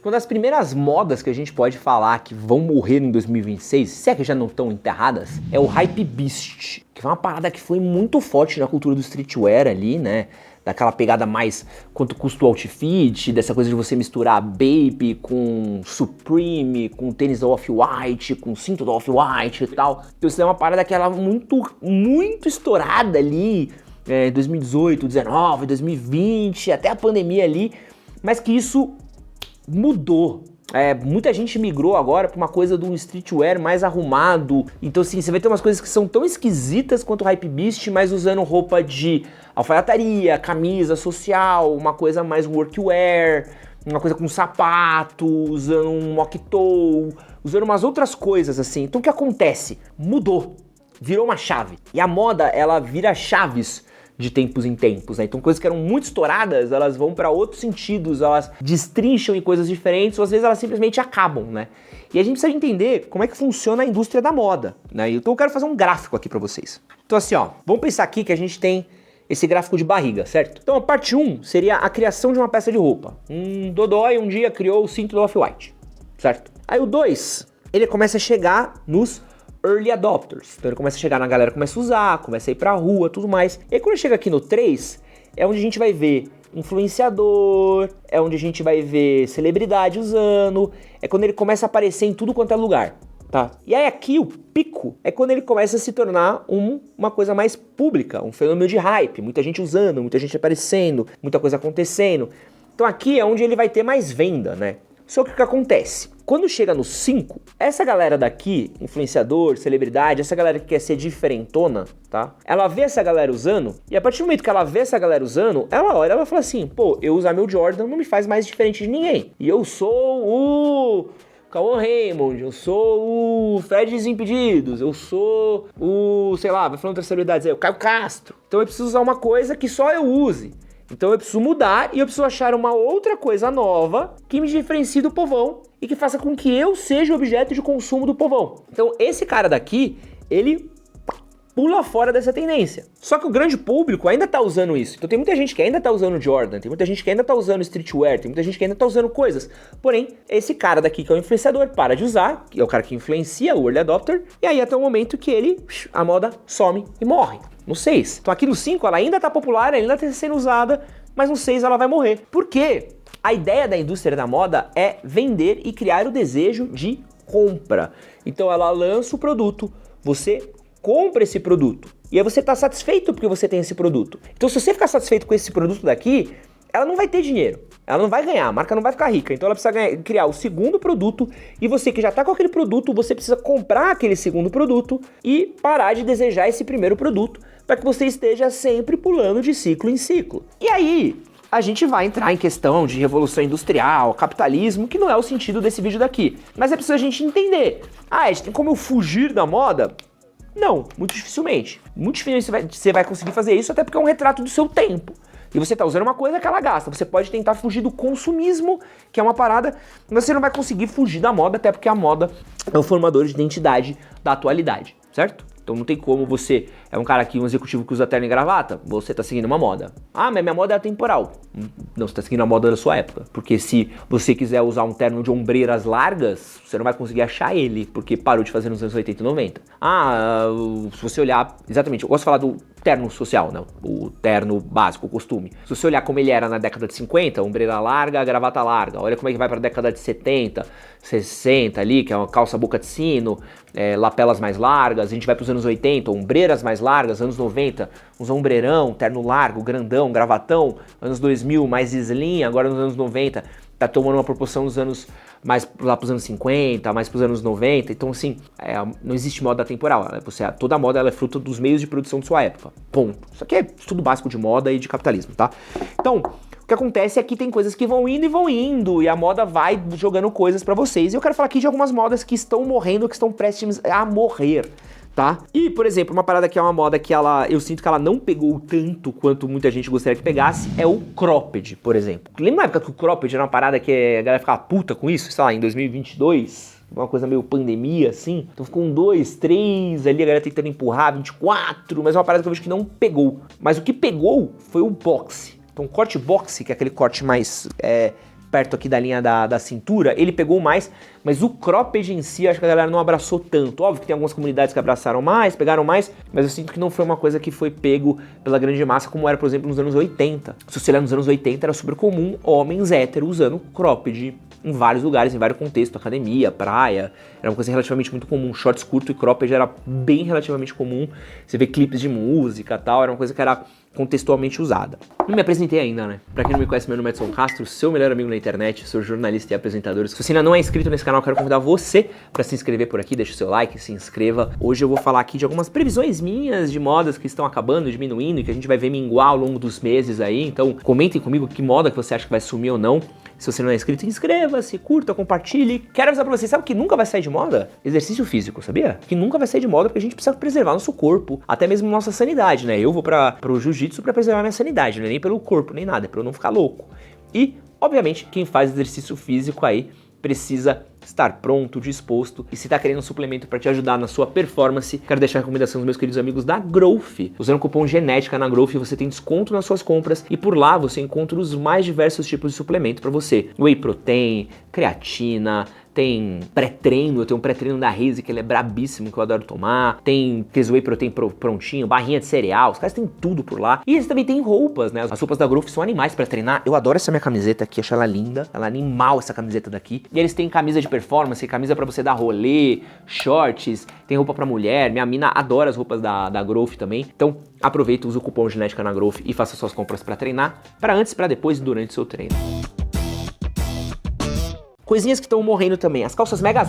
uma das primeiras modas que a gente pode falar que vão morrer em 2026, se é que já não estão enterradas, é o Hypebeast, que foi uma parada que foi muito forte na cultura do streetwear ali, né? Daquela pegada mais quanto custa o outfit, dessa coisa de você misturar Bape com Supreme, com tênis da Off-White, com cinto da Off-White e tal. Então isso é uma parada que ela muito estourada ali, 2018, 2019, 2020, até a pandemia ali, mas que isso mudou. Muita gente migrou agora para uma coisa de um streetwear mais arrumado. Então assim, você vai ter umas coisas que são tão esquisitas quanto o Hypebeast, mas usando roupa de alfaiataria, camisa social, uma coisa mais workwear, uma coisa com sapato, usando um mock-toe, usando umas outras coisas assim. Então o que acontece? Mudou, virou uma chave. E a moda, ela vira chaves de tempos em tempos, né? Então coisas que eram muito estouradas, elas vão para outros sentidos, elas destrincham em coisas diferentes, ou às vezes elas simplesmente acabam, né? E a gente precisa entender como é que funciona a indústria da moda, né? Então eu quero fazer um gráfico aqui para vocês. Então assim, ó, vamos pensar aqui que a gente tem esse gráfico de barriga, certo? Então a parte 1 seria a criação de uma peça de roupa. Dodói um dia criou o cinto do Off-White, certo? Aí o 2, ele começa a chegar nos early adopters. Então ele começa a chegar na galera, começa a usar, começa a ir pra rua, tudo mais. E aí quando chega aqui no 3, é onde a gente vai ver influenciador, é onde a gente vai ver celebridade usando, é quando ele começa a aparecer em tudo quanto é lugar, tá? E aí aqui o pico é quando ele começa a se tornar uma coisa mais pública, um fenômeno de hype, muita gente usando, muita gente aparecendo, muita coisa acontecendo. Então aqui é onde ele vai ter mais venda, né? Só que o que acontece? Quando chega no 5, essa galera daqui, influenciador, celebridade, essa galera que quer ser diferentona, tá? Ela vê essa galera usando, e a partir do momento que ela vê essa galera usando, ela olha, ela fala assim, pô, eu usar meu Jordan não me faz mais diferente de ninguém. E eu sou o Cauã Raymond, eu sou o Fred Desimpedidos, eu sou o, sei lá, vai falando outras celebridades aí, o Caio Castro. Então eu preciso usar uma coisa que só eu use. Então eu preciso mudar e eu preciso achar uma outra coisa nova que me diferencie do povão e que faça com que eu seja objeto de consumo do povão. Então esse cara daqui, ele pula fora dessa tendência. Só que o grande público ainda tá usando isso. Então tem muita gente que ainda tá usando Jordan, tem muita gente que ainda tá usando streetwear, tem muita gente que ainda tá usando coisas. Porém, esse cara daqui que é o influenciador para de usar, que é o cara que influencia o early adopter, e aí até o momento que a moda some e morre. No 6. Então aqui no 5 ela ainda tá popular, ainda tá sendo usada, mas no 6 ela vai morrer. Por quê? A ideia da indústria da moda é vender e criar o desejo de compra. Então ela lança o produto, você compra esse produto. E aí você tá satisfeito porque você tem esse produto. Então se você ficar satisfeito com esse produto daqui, ela não vai ter dinheiro, ela não vai ganhar, a marca não vai ficar rica. Então ela precisa criar o segundo produto e você que já tá com aquele produto, você precisa comprar aquele segundo produto e parar de desejar esse primeiro produto para que você esteja sempre pulando de ciclo em ciclo. E aí a gente vai entrar em questão de revolução industrial, capitalismo, que não é o sentido desse vídeo daqui. Mas é preciso a gente entender. Tem como eu fugir da moda? Não, muito dificilmente. Muito dificilmente você vai conseguir fazer isso, até porque é um retrato do seu tempo. E você tá usando uma coisa que ela gasta. Você pode tentar fugir do consumismo, que é uma parada, mas você não vai conseguir fugir da moda, até porque a moda é um formador de identidade da atualidade, certo? Então não tem como você, é um cara aqui, um executivo que usa terno e gravata, você tá seguindo uma moda. Mas minha moda é atemporal. Não, você tá seguindo a moda da sua época. Porque se você quiser usar um terno de ombreiras largas, você não vai conseguir achar ele, porque parou de fazer nos anos 80 e 90. Se você olhar, exatamente, eu gosto de falar do terno social, né? O terno básico, o costume. Se você olhar como ele era na década de 50, ombreira larga, gravata larga. Olha como é que vai pra década de 70, 60 ali, que é uma calça boca de sino, lapelas mais largas. A gente vai pros anos 80, ombreiras mais largas, anos 90, uns ombreirão, terno largo, grandão, gravatão, anos 2000, mais slim, agora nos anos 90, tá tomando uma proporção dos anos mais lá pros anos 50, mais pros anos 90, então assim, não existe moda temporal, toda moda ela é fruto dos meios de produção de sua época, ponto. Isso aqui é estudo básico de moda e de capitalismo, tá? Então, o que acontece é que tem coisas que vão indo, e a moda vai jogando coisas pra vocês, e eu quero falar aqui de algumas modas que estão morrendo, que estão prestes a morrer, tá? E, por exemplo, uma parada que é uma moda que eu sinto que ela não pegou tanto quanto muita gente gostaria que pegasse, é o cropped, por exemplo. Lembra na época que o cropped era uma parada que a galera ficava puta com isso? Sei lá, em 2022, uma coisa meio pandemia, assim. Então ficou 2, 3, ali a galera tentando empurrar, 24, mas é uma parada que eu vejo que não pegou. Mas o que pegou foi o boxe. Então o corte boxe, que é aquele corte mais perto aqui da linha da cintura, ele pegou mais, mas o cropped em si, acho que a galera não abraçou tanto. Óbvio que tem algumas comunidades que abraçaram mais, pegaram mais, mas eu sinto que não foi uma coisa que foi pego pela grande massa, como era, por exemplo, nos anos 80. Se você olhar nos anos 80, era super comum homens héteros usando cropped em vários lugares, em vários contextos, academia, praia, era uma coisa relativamente muito comum. Shorts curto e cropped era bem relativamente comum. Você vê clipes de música e tal, era uma coisa que era contextualmente usada. Não me apresentei ainda, né? Pra quem não me conhece, meu nome é Edson Castro, seu melhor amigo na internet, sou jornalista e apresentador. Se você ainda não é inscrito nesse canal, eu quero convidar você pra se inscrever por aqui, deixa o seu like, se inscreva. Hoje eu vou falar aqui de algumas previsões minhas de modas que estão acabando, diminuindo e que a gente vai ver minguar ao longo dos meses aí. Então comentem comigo que moda que você acha que vai sumir ou não. Se você não é inscrito, inscreva-se, curta, compartilhe. Quero avisar pra vocês, sabe o que nunca vai sair de moda? Exercício físico, sabia? Que nunca vai sair de moda porque a gente precisa preservar nosso corpo, até mesmo nossa sanidade, né? Eu vou pro jiu-jitsu pra preservar minha sanidade, não é nem pelo corpo, nem nada, é pra eu não ficar louco. E, obviamente, quem faz exercício físico aí precisa estar pronto, disposto, e se tá querendo um suplemento para te ajudar na sua performance, quero deixar a recomendação dos meus queridos amigos da Growth. Usando o cupom GENETICA na Growth, você tem desconto nas suas compras, e por lá você encontra os mais diversos tipos de suplemento para você. Whey Protein, creatina, tem pré-treino, eu tenho um pré-treino da Raze que ele é brabíssimo, que eu adoro tomar. Tem aqueles Whey Protein prontinho, barrinha de cereal, os caras têm tudo por lá. E eles também têm roupas, né? As roupas da Growth são animais pra treinar. Eu adoro essa minha camiseta aqui, acho ela linda. Ela é animal, essa camiseta daqui. E eles têm camisa de performance, camisa pra você dar rolê, shorts, tem roupa pra mulher. Minha mina adora as roupas da Growth também. Então aproveita, usa o cupom GENETICA na Growth e faça suas compras pra treinar, pra antes, pra depois e durante o seu treino. Coisinhas que estão morrendo também. As calças mega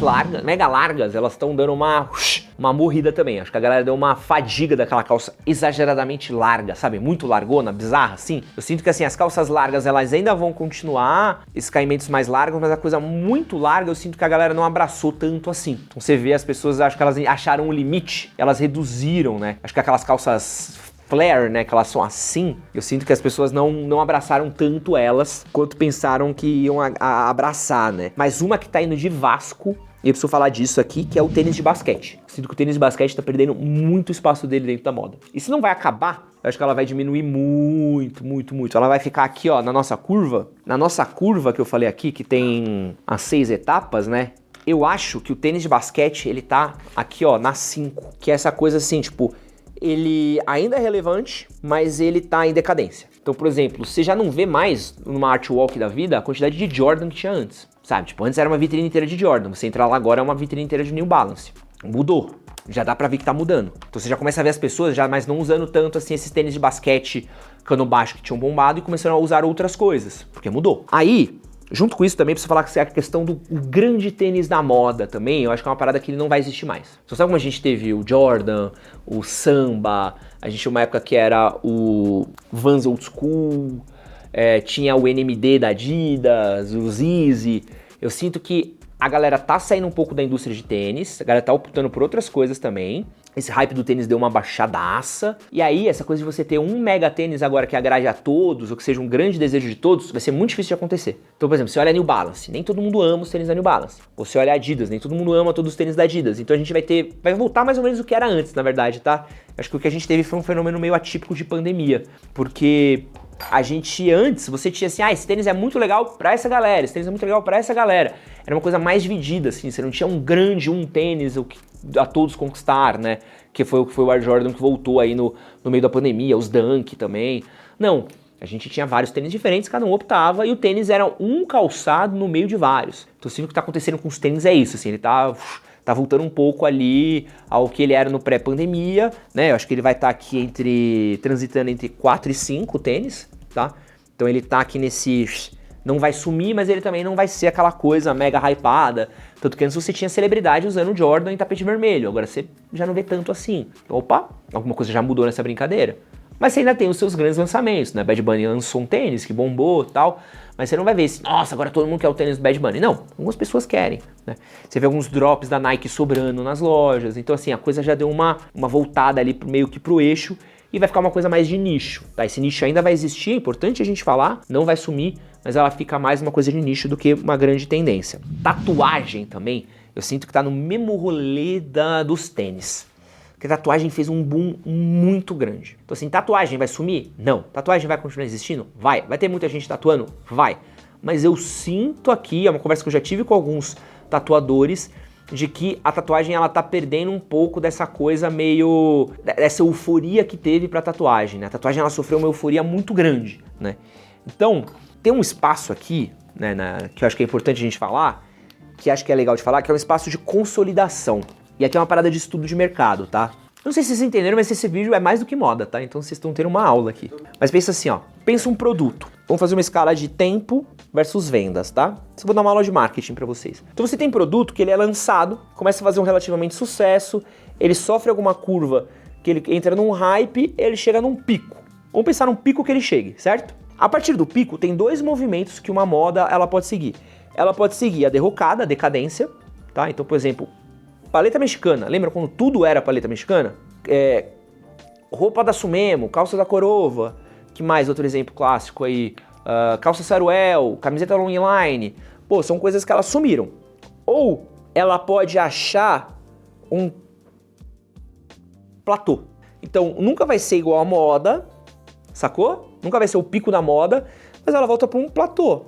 largas, elas estão dando uma morrida também. Acho que a galera deu uma fadiga daquela calça exageradamente larga, sabe? Muito largona, bizarra, assim. Eu sinto que, assim, as calças largas, elas ainda vão continuar, esses caimentos mais largos, mas a coisa muito larga, eu sinto que a galera não abraçou tanto assim. Então você vê as pessoas, acho que elas acharam um limite, elas reduziram, né? Acho que aquelas calças flare, né, que elas são assim, eu sinto que as pessoas não abraçaram tanto elas quanto pensaram que iam abraçar, né? Mas uma que tá indo de Vasco, e eu preciso falar disso aqui, que é o tênis de basquete. Eu sinto que o tênis de basquete tá perdendo muito espaço dele dentro da moda. E se não vai acabar, eu acho que ela vai diminuir muito, muito, muito. Ela vai ficar aqui, ó, na nossa curva que eu falei aqui, que tem as 6 etapas, né? Eu acho que o tênis de basquete, ele tá aqui, ó, na 5, que é essa coisa assim, tipo, ele ainda é relevante, mas ele tá em decadência. Então, por exemplo, você já não vê mais numa Art Walk da vida a quantidade de Jordan que tinha antes, sabe? Tipo, antes era uma vitrine inteira de Jordan, você entra lá agora é uma vitrine inteira de New Balance. Mudou. Já dá pra ver que tá mudando. Então você já começa a ver as pessoas já mais não usando tanto assim esses tênis de basquete cano baixo que tinham bombado e começaram a usar outras coisas, porque mudou. Aí, junto com isso também, preciso falar que é a questão do grande tênis da moda também, eu acho que é uma parada que ele não vai existir mais. Você sabe como a gente teve o Jordan, o Samba, a gente tinha uma época que era o Vans Old School, tinha o NMD da Adidas, o Yeezy. Eu sinto que a galera tá saindo um pouco da indústria de tênis, a galera tá optando por outras coisas também. Esse hype do tênis deu uma baixadaça. E aí, essa coisa de você ter um mega tênis agora que agrade a todos, ou que seja um grande desejo de todos, vai ser muito difícil de acontecer. Então, por exemplo, você olha a New Balance, nem todo mundo ama os tênis da New Balance. Você olha a Adidas, nem todo mundo ama todos os tênis da Adidas. Então a gente vai voltar mais ou menos o que era antes, na verdade, tá? Acho que o que a gente teve foi um fenômeno meio atípico de pandemia. Porque a gente antes, você tinha assim, esse tênis é muito legal pra essa galera, esse tênis é muito legal pra essa galera. Era uma coisa mais dividida, assim, você não tinha um tênis a todos conquistar, né? Que foi o Air Jordan que voltou aí no meio da pandemia, os Dunk também. Não, a gente tinha vários tênis diferentes, cada um optava, e o tênis era um calçado no meio de vários. Então, assim, o que tá acontecendo com os tênis é isso, assim, ele tá voltando um pouco ali ao que ele era no pré-pandemia, né? Eu acho que ele vai estar aqui transitando entre 4 e 5 tênis, tá? Então ele tá aqui nesse... Não vai sumir, mas ele também não vai ser aquela coisa mega hypada. Tanto que antes você tinha celebridade usando Jordan em tapete vermelho, agora você já não vê tanto assim. Então, opa, alguma coisa já mudou nessa brincadeira. Mas você ainda tem os seus grandes lançamentos, né? Bad Bunny lançou um tênis que bombou e tal, mas você não vai ver esse, nossa, agora todo mundo quer o tênis do Bad Bunny. Não, algumas pessoas querem, né? Você vê alguns drops da Nike sobrando nas lojas, então assim, a coisa já deu uma voltada ali meio que pro eixo e vai ficar uma coisa mais de nicho, tá? Esse nicho ainda vai existir, é importante a gente falar, não vai sumir, mas ela fica mais uma coisa de nicho do que uma grande tendência. Tatuagem também, eu sinto que tá no mesmo rolê dos tênis. Porque a tatuagem fez um boom muito grande. Então assim, tatuagem vai sumir? Não. Tatuagem vai continuar existindo? Vai. Vai ter muita gente tatuando? Vai. mas eu sinto aqui, é uma conversa que eu já tive com alguns tatuadores, de que a tatuagem ela tá perdendo um pouco dessa coisa meio... dessa euforia que teve pra tatuagem, né? A tatuagem ela sofreu uma euforia muito grande, né? Então, tem um espaço aqui, né, que eu acho que é importante a gente falar, que acho que é legal de falar, que é um espaço de consolidação. E aqui é uma parada de estudo de mercado, tá? Não sei se vocês entenderam, mas esse vídeo é mais do que moda, tá? Então vocês estão tendo uma aula aqui. Mas pensa assim, ó. Pensa um produto. Vamos fazer uma escala de tempo versus vendas, tá? Eu vou dar uma aula de marketing pra vocês. Então você tem produto que ele é lançado, começa a fazer um relativamente sucesso, ele sofre alguma curva, que ele entra num hype, ele chega num pico. Vamos pensar num pico que ele chegue, certo? A partir do pico, tem dois movimentos que uma moda ela pode seguir. Ela pode seguir a derrocada, a decadência, tá? Então, por exemplo, paleta mexicana. Lembra quando tudo era paleta mexicana? Roupa da Sumemo, calça da Corova. Que mais? Outro exemplo clássico aí. Calça Saruel, camiseta long line. Pô, são coisas que elas sumiram. Ou ela pode achar um platô. Então, nunca vai ser igual a moda, sacou? Nunca vai ser o pico da moda, mas ela volta para um platô.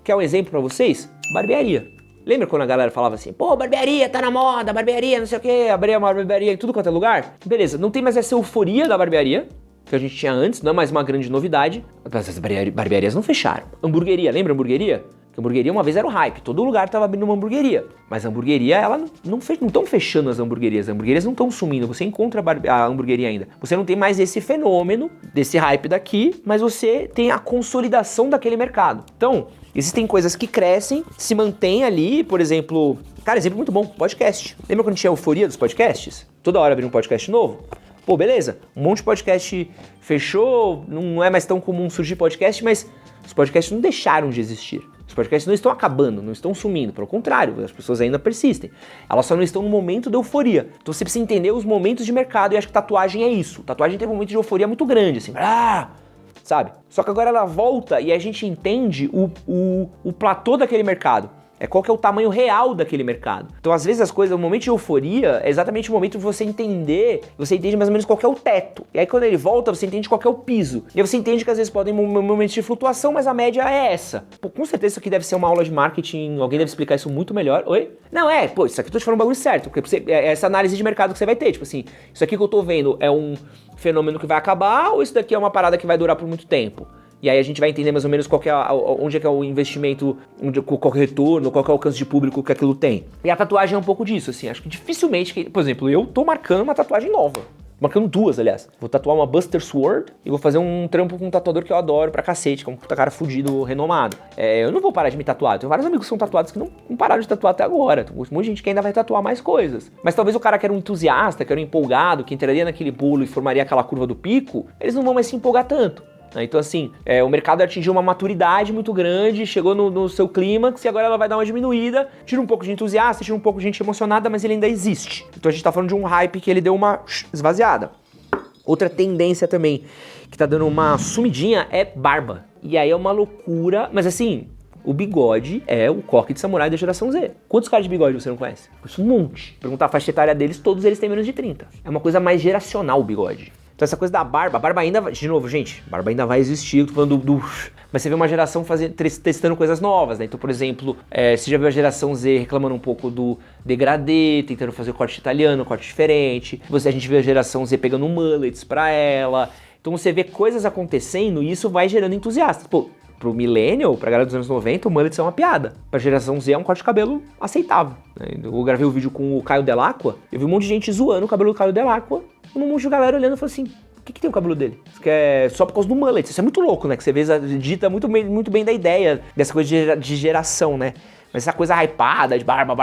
Quer um exemplo para vocês? Barbearia. Lembra quando a galera falava assim, pô, barbearia tá na moda, barbearia não sei o que, abrir uma barbearia em tudo quanto é lugar? Beleza, não tem mais essa euforia da barbearia, que a gente tinha antes, não é mais uma grande novidade, mas as barbearias não fecharam. Hamburgueria, lembra hamburgueria? Porque a hamburgueria uma vez era o hype, todo lugar tava abrindo uma hamburgueria. Mas a hamburgueria, ela não estão fechando as hamburguerias não estão sumindo, você encontra a hamburgueria ainda. Você não tem mais esse fenômeno, desse hype daqui, mas você tem a consolidação daquele mercado. Então, existem coisas que crescem, se mantêm ali, por exemplo... Cara, exemplo muito bom, podcast. Lembra quando tinha a euforia dos podcasts? Toda hora abria um podcast novo? Pô, beleza, um monte de podcast fechou, não é mais tão comum surgir podcast, mas os podcasts não deixaram de existir. Os podcasts não estão acabando, não estão sumindo, pelo contrário, as pessoas ainda persistem. Elas só não estão no momento da euforia. Então você precisa entender os momentos de mercado e acho que tatuagem é isso. Tatuagem tem um momento de euforia muito grande, assim, sabe? Só que agora ela volta e a gente entende o platô daquele mercado. Qual que é o tamanho real daquele mercado. Então, às vezes, as coisas, o momento de euforia é exatamente o momento de você entender, você entende mais ou menos qual que é o teto. E aí, quando ele volta, você entende qual que é o piso. E aí você entende que, às vezes, podem momentos de flutuação, mas a média é essa. Pô, com certeza isso aqui deve ser uma aula de marketing, alguém deve explicar isso muito melhor. Oi? Não, isso aqui eu tô te falando um bagulho certo, porque é essa análise de mercado que você vai ter. Tipo assim, isso aqui que eu tô vendo é um fenômeno que vai acabar ou isso daqui é uma parada que vai durar por muito tempo? E aí a gente vai entender mais ou menos onde é que é o investimento, qual é o retorno, qual é o alcance de público que aquilo tem. E a tatuagem é um pouco disso, assim, acho que dificilmente, por exemplo, eu tô marcando uma tatuagem nova. Marcando duas, aliás. Vou tatuar uma Buster Sword e vou fazer um trampo com um tatuador que eu adoro pra cacete, que é um puta cara fudido, renomado. Eu não vou parar de me tatuar. Tenho vários amigos que são tatuados que não pararam de tatuar até agora. Tem um monte de gente que ainda vai tatuar mais coisas. Mas talvez o cara que era um entusiasta, que era um empolgado, que entraria naquele bolo e formaria aquela curva do pico, eles não vão mais se empolgar tanto. Então assim, o mercado atingiu uma maturidade muito grande, chegou no seu clímax e agora ela vai dar uma diminuída, tira um pouco de entusiasta, tira um pouco de gente emocionada, mas ele ainda existe. Então a gente tá falando de um hype que ele deu uma esvaziada. Outra tendência também que tá dando uma sumidinha é barba. E aí é uma loucura, mas assim, o bigode é o coque de samurai da geração Z. Quantos caras de bigode você não conhece? Um monte. Perguntar a faixa etária deles, todos eles têm menos de 30. É uma coisa mais geracional o bigode. Então essa coisa da barba, a barba ainda vai, de novo, gente, barba ainda vai existir, eu tô falando mas você vê uma geração testando coisas novas, né? Então, por exemplo, você já viu a geração Z reclamando um pouco do degradê, tentando fazer o corte italiano, corte diferente. A gente vê a geração Z pegando mullets pra ela. Então você vê coisas acontecendo e isso vai gerando entusiastas. Pô, pro millennial, pra galera dos anos 90, o mullet é uma piada. Pra geração Z é um corte de cabelo aceitável. Eu gravei um vídeo com o Caio Dell'Acqua, eu vi um monte de gente zoando o cabelo do Caio Dell'Acqua, e um monte de galera olhando e falou assim, o que tem o cabelo dele? Isso que é só por causa do mullet. Isso é muito louco, né? Que você vê, dita muito bem da ideia dessa coisa de geração, né? Mas essa coisa hypada de barba,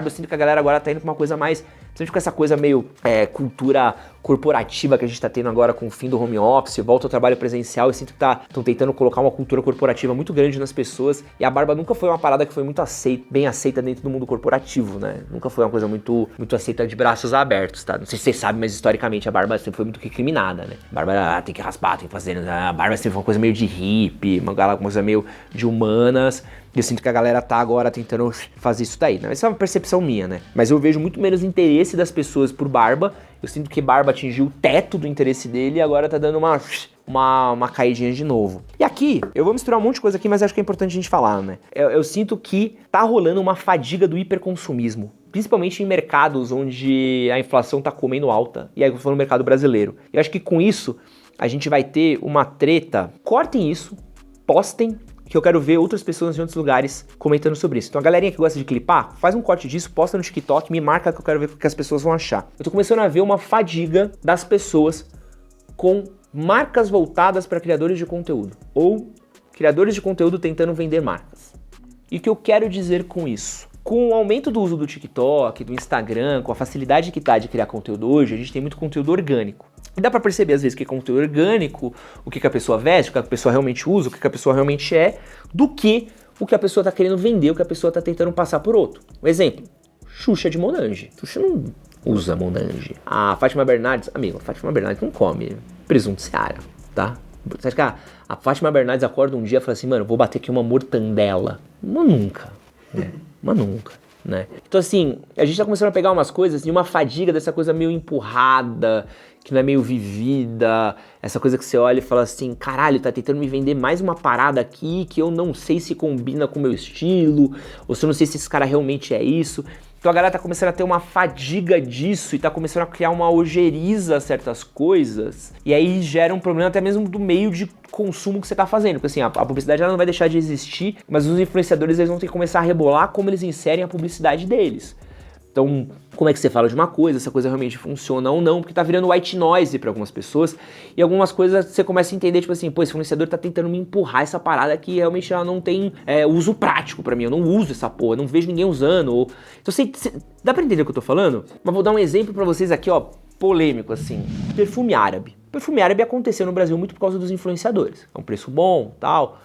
eu sinto que a galera agora tá indo pra uma coisa mais... Principalmente com essa coisa meio cultura corporativa que a gente tá tendo agora com o fim do home office, volta ao trabalho presencial, eu sinto que estão tentando colocar uma cultura corporativa muito grande nas pessoas, e a barba nunca foi uma parada que foi muito bem aceita dentro do mundo corporativo, né? Nunca foi uma coisa muito aceita de braços abertos, tá? Não sei se vocês sabem, mas historicamente a barba sempre foi muito recriminada, né? A barba tem que raspar, tem que fazer... A barba sempre foi uma coisa meio de hippie, uma coisa meio de humanas. E eu sinto que a galera tá agora tentando fazer isso daí, né? Essa é uma percepção minha, né? Mas eu vejo muito menos interesse das pessoas por barba. Eu sinto que barba atingiu o teto do interesse dele e agora tá dando uma uma caidinha de novo. E aqui, eu vou misturar um monte de coisa aqui, mas acho que é importante a gente falar, né? Eu sinto que tá rolando uma fadiga do hiperconsumismo, principalmente em mercados onde a inflação tá comendo alta, e aí eu tô falando no mercado brasileiro. Eu acho que com isso, a gente vai ter uma treta. Cortem isso, postem, que eu quero ver outras pessoas em outros lugares comentando sobre isso. Então a galerinha que gosta de clipar, faz um corte disso, posta no TikTok, me marca que eu quero ver o que as pessoas vão achar. Eu tô começando a ver uma fadiga das pessoas com marcas voltadas para criadores de conteúdo, ou criadores de conteúdo tentando vender marcas. E o que eu quero dizer com isso? Com o aumento do uso do TikTok, do Instagram, com a facilidade que tá de criar conteúdo hoje, a gente tem muito conteúdo orgânico. E dá pra perceber às vezes que é conteúdo orgânico, o que a pessoa veste, o que a pessoa realmente usa, o que a pessoa realmente é, do que o que a pessoa tá querendo vender, o que a pessoa tá tentando passar por outro. Um exemplo, Xuxa de Monange. Xuxa não usa Monange. A Fátima Bernardes, amigo, a Fátima Bernardes não come presunto Seara, tá? Você acha que a Fátima Bernardes acorda um dia e fala assim, mano, vou bater aqui uma mortandela? Mas nunca, né? Mas nunca, né? Então assim, a gente tá começando a pegar umas coisas de uma fadiga dessa coisa meio empurrada, que não é meio vivida, essa coisa que você olha e fala assim, caralho, tá tentando me vender mais uma parada aqui que eu não sei se combina com o meu estilo, ou se eu não sei se esse cara realmente é isso. Então a galera tá começando a ter uma fadiga disso e tá começando a criar uma ojeriza a certas coisas, e aí gera um problema até mesmo do meio de consumo que você tá fazendo, porque assim, a publicidade ela não vai deixar de existir, mas os influenciadores eles vão ter que começar a rebolar como eles inserem a publicidade deles. Então, como é que você fala de uma coisa, se a coisa realmente funciona ou não, porque tá virando white noise pra algumas pessoas, e algumas coisas você começa a entender, tipo assim, pô, esse influenciador tá tentando me empurrar essa parada que realmente ela não tem uso prático pra mim, eu não uso essa porra, não vejo ninguém usando, então dá pra entender o que eu tô falando? Mas vou dar um exemplo pra vocês aqui, ó, polêmico assim, perfume árabe. Perfume árabe aconteceu no Brasil muito por causa dos influenciadores, é um preço bom, tal,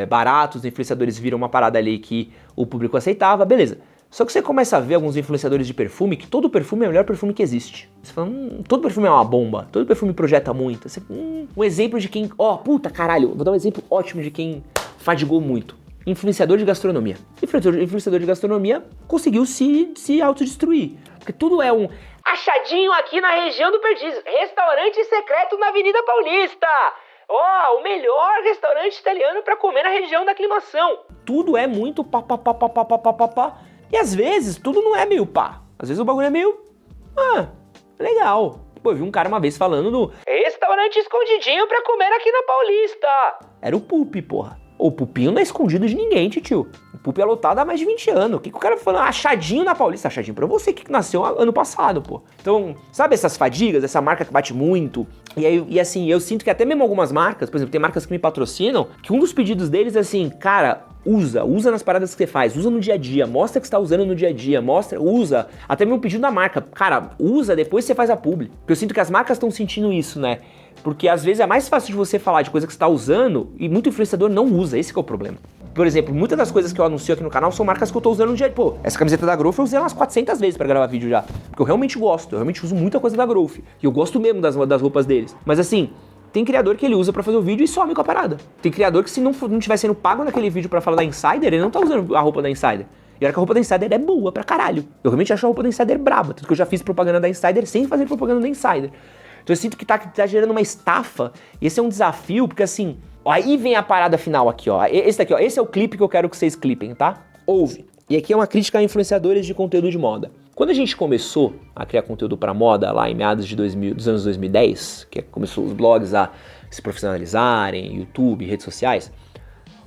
barato, os influenciadores viram uma parada ali que o público aceitava, beleza. Só que você começa a ver alguns influenciadores de perfume que todo perfume é o melhor perfume que existe. Você fala, todo perfume é uma bomba, todo perfume projeta muito. Você, um exemplo de quem, puta caralho, vou dar um exemplo ótimo de quem fadigou muito. Influenciador de gastronomia. Influenciador de gastronomia conseguiu se autodestruir. Porque tudo é um achadinho aqui na região do Perdizes, restaurante secreto na Avenida Paulista. O melhor restaurante italiano pra comer na região da aclimação. Tudo é muito pá. E às vezes, tudo não é meio pá. Às vezes o bagulho é meio... legal. Pô, eu vi um cara uma vez falando do... restaurante escondidinho pra comer aqui na Paulista. Era o Pupi, porra. O Pupinho não é escondido de ninguém, tio. O Pupi é lotado há mais de 20 anos. O que o cara falando? Achadinho na Paulista. Achadinho pra você que nasceu ano passado, pô. Então, sabe essas fadigas? Essa marca que bate muito? E assim, eu sinto que até mesmo algumas marcas, por exemplo, tem marcas que me patrocinam, que um dos pedidos deles é assim, cara... Usa nas paradas que você faz, usa no dia a dia, mostra que você tá usando no dia a dia, usa, até mesmo pedido da marca, cara, usa, depois você faz a publi. Porque eu sinto que as marcas estão sentindo isso, né? Porque às vezes é mais fácil de você falar de coisa que você tá usando e muito influenciador não usa, esse que é o problema. Por exemplo, muitas das coisas que eu anuncio aqui no canal são marcas que eu tô usando no dia a dia. Pô, essa camiseta da Growth eu usei umas 400 vezes pra gravar vídeo já, porque eu realmente gosto, eu realmente uso muita coisa da Growth, e eu gosto mesmo das roupas deles. Mas assim... Tem criador que ele usa pra fazer o vídeo e some com a parada. Tem criador que se não tiver sendo pago naquele vídeo pra falar da Insider, ele não tá usando a roupa da Insider. E olha que a roupa da Insider é boa pra caralho. Eu realmente acho a roupa da Insider braba. Tanto que eu já fiz propaganda da Insider sem fazer propaganda da Insider. Então eu sinto que tá gerando uma estafa. E esse é um desafio, porque assim... aí vem a parada final aqui, ó. Esse daqui, ó. Esse é o clipe que eu quero que vocês clipem, tá? Ouve. E aqui é uma crítica a influenciadores de conteúdo de moda. Quando a gente começou a criar conteúdo pra moda, lá em meados dos anos 2010, que começou os blogs a se profissionalizarem, YouTube, redes sociais,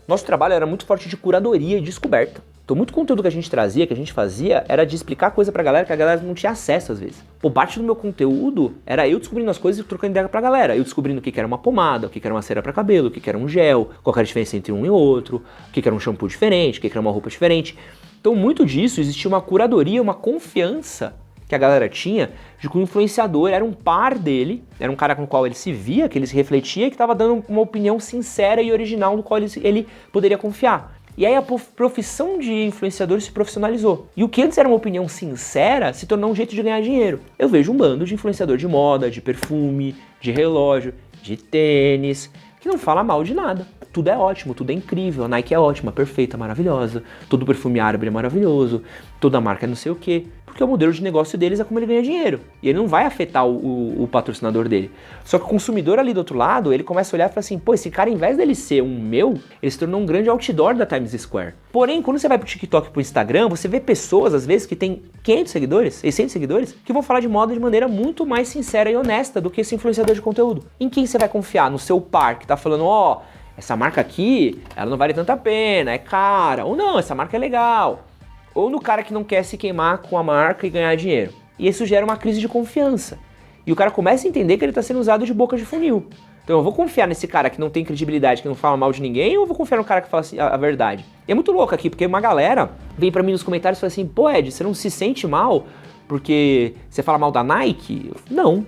nosso trabalho era muito forte de curadoria e descoberta. Então muito conteúdo que a gente trazia, que a gente fazia, era de explicar coisa pra galera que a galera não tinha acesso às vezes. Pô, parte do meu conteúdo era eu descobrindo as coisas e trocando ideia pra galera. Eu descobrindo o que era uma pomada, o que era uma cera pra cabelo, o que era um gel, qual era a diferença entre um e outro, o que era um shampoo diferente, o que era uma roupa diferente. Então muito disso existia uma curadoria, uma confiança que a galera tinha de que o influenciador era um par dele, era um cara com o qual ele se via, que ele se refletia e que estava dando uma opinião sincera e original no qual ele poderia confiar. E aí a profissão de influenciador se profissionalizou. E o que antes era uma opinião sincera se tornou um jeito de ganhar dinheiro. Eu vejo um bando de influenciador de moda, de perfume, de relógio, de tênis, que não fala mal de nada. Tudo é ótimo, tudo é incrível, a Nike é ótima, perfeita, maravilhosa, todo perfume árabe é maravilhoso, toda marca é não sei o quê. porque o modelo de negócio deles é como ele ganha dinheiro. E ele não vai afetar o patrocinador dele. Só que o consumidor ali do outro lado, ele começa a olhar e fala assim, pô, esse cara, ao invés dele ser um meu, ele se tornou um grande outdoor da Times Square. Porém, quando você vai pro TikTok e pro Instagram, você vê pessoas, às vezes, que tem 500 seguidores, 600 seguidores, que vão falar de moda de maneira muito mais sincera e honesta do que esse influenciador de conteúdo. Em quem você vai confiar? No seu par, que tá falando, ó, essa marca aqui, ela não vale tanta pena, é cara. Ou não, essa marca é legal. Ou no cara que não quer se queimar com a marca e ganhar dinheiro. E isso gera uma crise de confiança. E o cara começa a entender que ele está sendo usado de boca de funil. Então eu vou confiar nesse cara que não tem credibilidade, que não fala mal de ninguém, ou eu vou confiar no cara que fala a verdade? E é muito louco aqui, porque uma galera vem pra mim nos comentários e fala assim, pô Ed, você não se sente mal porque você fala mal da Nike? Não.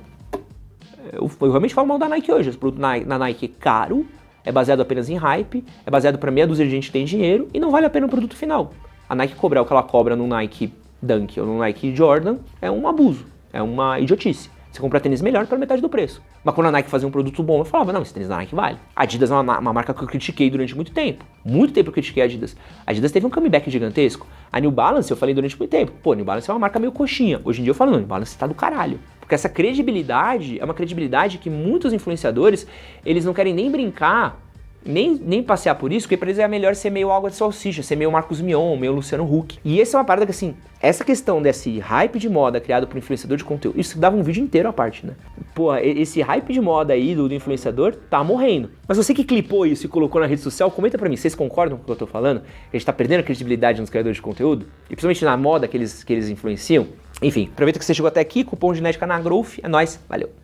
Eu realmente falo mal da Nike hoje. Esse produto na Nike é caro, é baseado apenas em hype, é baseado para meia dúzia de gente que tem dinheiro e não vale a pena o produto final. A Nike cobrar o que ela cobra no Nike Dunk ou no Nike Jordan é um abuso, é uma idiotice. Você compra tênis melhor pela metade do preço. Mas quando a Nike fazia um produto bom, eu falava, não, esse tênis da Nike vale. A Adidas é uma marca que eu critiquei durante muito tempo. Muito tempo eu critiquei a Adidas. A Adidas teve um comeback gigantesco. A New Balance eu falei durante muito tempo. Pô, a New Balance é uma marca meio coxinha. Hoje em dia eu falo, não, a New Balance tá do caralho. Porque essa credibilidade é uma credibilidade que muitos influenciadores, eles não querem nem brincar, nem passear por isso, porque pra eles é melhor ser meio água de salsicha, ser meio Marcos Mion, meio Luciano Huck. E essa é uma parada que, assim, essa questão desse hype de moda criado por influenciador de conteúdo, isso dava um vídeo inteiro à parte, né? Pô, esse hype de moda aí do influenciador tá morrendo. Mas você que clipou isso e colocou na rede social, comenta pra mim, vocês concordam com o que eu tô falando? A gente tá perdendo a credibilidade nos criadores de conteúdo? E principalmente na moda que eles influenciam? Enfim, aproveita que você chegou até aqui, cupom Genética na Growth, é nóis, valeu!